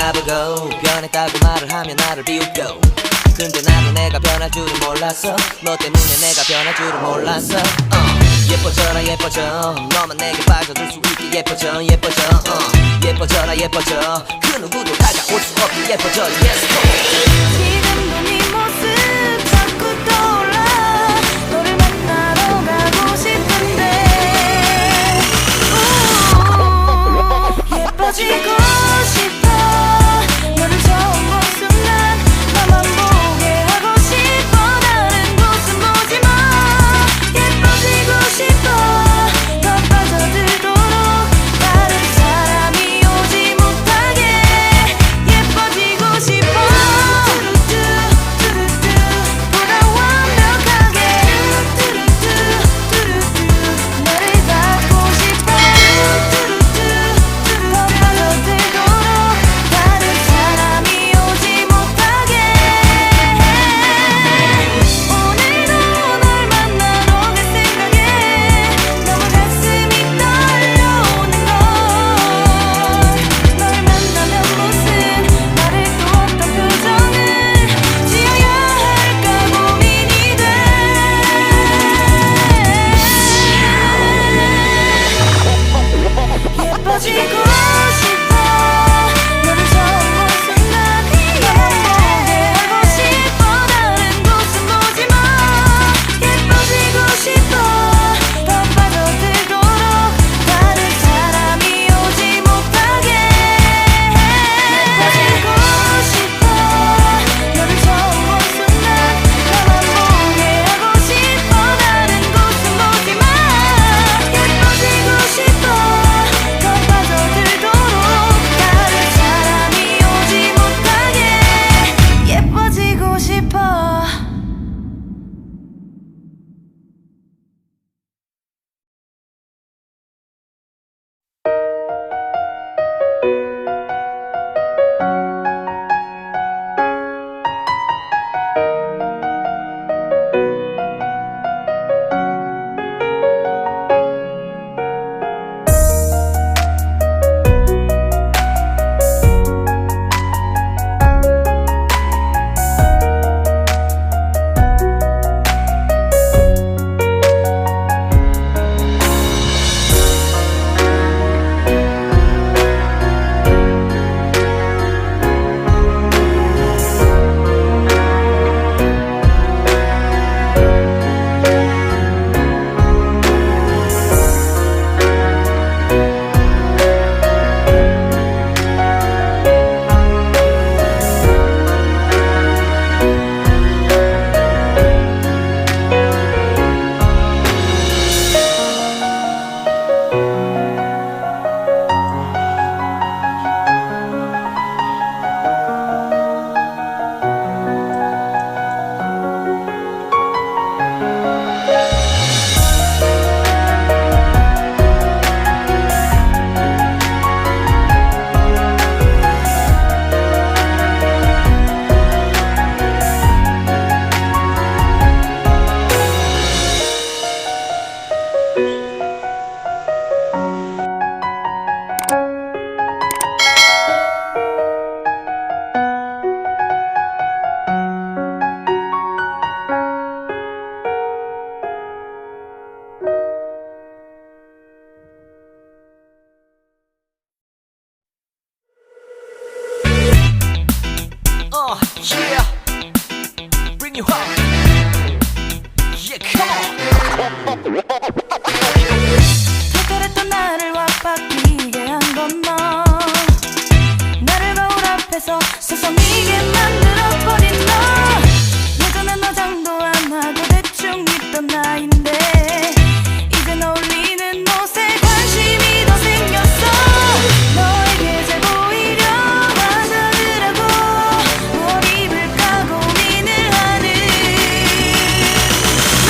나보고 변했다고 말을 하면 나를 비웃고 근데 나도 내가 변할 줄은 몰랐어 너 때문에 내가 변할 줄은 몰랐어 예뻐져라 예뻐져 너만 내게 빠져들 수 있게 예뻐져 예뻐져 예뻐져라 예뻐져 그 누구도 다가올 수 없게 예뻐져 Yes 지금도 네 모습 자꾸 떠올라 너를 만나러 가고 싶은데 예뻐지고 싶어 너를 처음 본 순간 나만 보게 하고 싶어 다른 곳은 보지마 예뻐지고 싶어 더 빠져들도록 다른 사람이 오지 못하게 예뻐지고 싶어 보다 완벽하게 너를 닿고 싶어 더 빠져들도록 다른 사람이 오지 못하게 오늘도 널 만나러 갈 생각에 너무 가슴이 떨려오는 걸널 만나면 무슨 말을 또 어떤 표정을 지어야 할까 고민이 돼 예뻐지고 싶어 너를 처음 본 순간 나만 보게 하고 싶어 다른 곳은 보지마 예뻐지고 싶어 더 빠져들도록 다른 사람이 오지 못하게 예뻐지고 싶어 너를 처음 본 순간 나만 보게 하고 싶어 다른 곳은 보지마 예뻐지고 싶어 더 빠져들도록 다른 사람이 오지 못하게 예뻐지고 싶어 Yeah Bring you home Yeah come on 특별했던 나를 와바뀌게 한 건 너 나를 거울 앞에서 서성이게 만들어버린 너 예전엔 화장도 안 하고 대충 입던 나인데 이젠 어울리는 옷에 관심이 더 생겼어 너에게 잘 보이려 화장을 하고 뭘 입을까 고민을 하는 나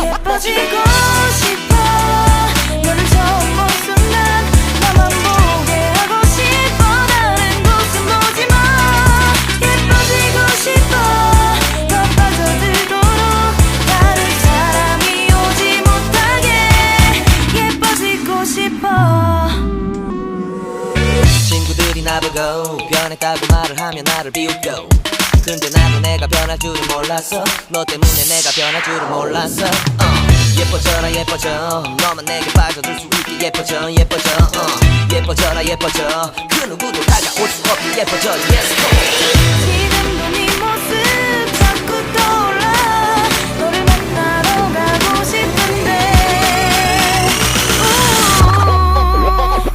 예뻐지고 싶어 너를 처음 본 순간 나만 보게 하고 싶어 다른 곳은 보지마 예뻐지고 싶어 더 빠져들도록 다른 사람이 오지 못하게 예뻐지고 싶어 친구들이 나 나보고 변했다고 말을 하면 나를 비웃고 근데 나도 내가 변할 줄은 몰랐어 너 때문에 내가 변할 줄은 몰랐어 예뻐져라 예뻐져 너만 내게 빠져들 수 있게 예뻐져 예뻐져 예뻐져라 예뻐져 그 누구도 다가올 수 없게 예뻐져 Yes 지금도 네 모습 자꾸 떠올라 너를 만나러 가고 싶은데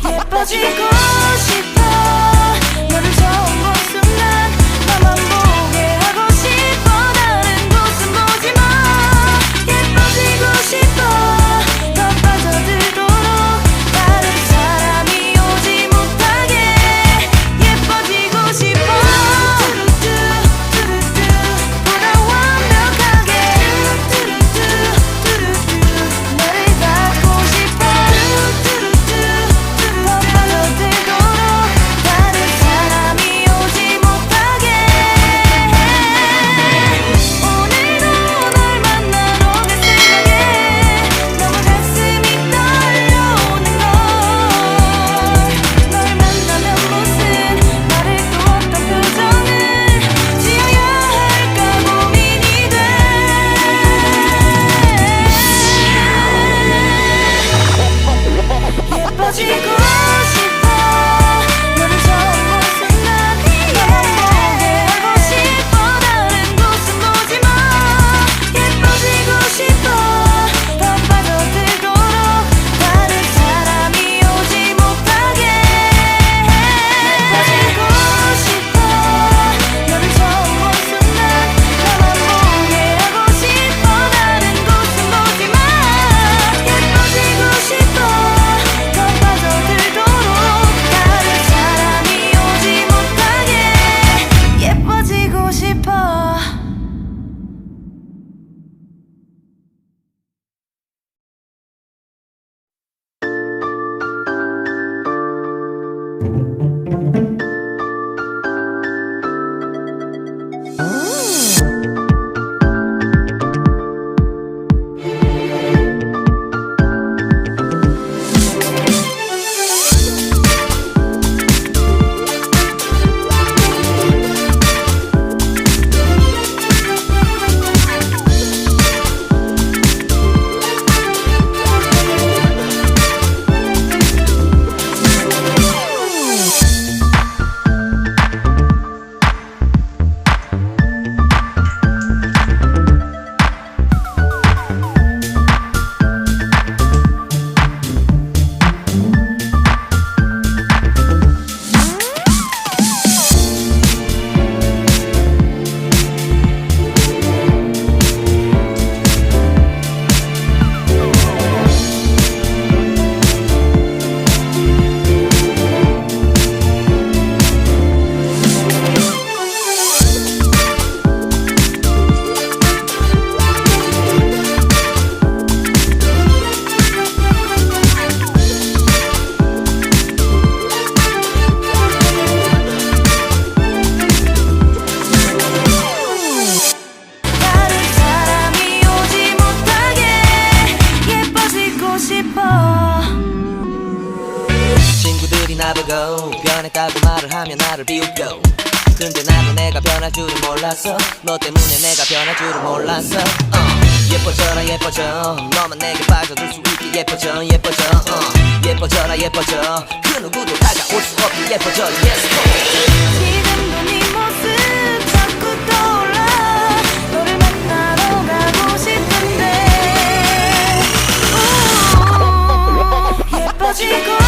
예뻐지고 싶어 너를 처음 본 순간 나만 보게 하고 싶어 다른 곳은 보지마 예뻐지고 싶어 더 빠져들도록 다른 사람이 오지 못하게 예뻐지고 싶어 보다 완벽하게 나를 갖고 싶어 더 빠져들도록 다른 사람이 오지 못하게 오늘도 널 만나러 갈 생각에 너무 가슴이 떨려오는 걸널 만나면 무슨 말을 또 어떤 표정을 지어야 할까 고민이 돼 예뻐지고 싶어 너를 처음 본 순간 나만 보게 하고 싶어 다른 곳은 보지마 예뻐지고 싶어 더 빠져들도록 다른 사람이 오지 못하게 예뻐지고 싶어 너를 처음 본 순간 나만 보게 하고 싶어 다른 곳은 보지마 예뻐지고 싶어 더 빠져들도록 다른 사람이 오지 못하게 예뻐지고 싶어 다른 사람이 오지 못하게 예뻐지고 싶어 친구들이 나보고 변했다고 말을 하면 나를 비웃고 근데 나도 내가 변할 줄은 몰랐어 너 때문에 내가 변할 줄은 몰랐어 예뻐져라 예뻐져 너만 내게 빠져들 수 있게 예뻐져 예뻐져 예뻐져라 예뻐져 그 누구도 다가올 수 없게 예뻐져 Yes 지금도 네 모습 자꾸 떠올라 너를 만나러 가고 싶은데 예뻐지고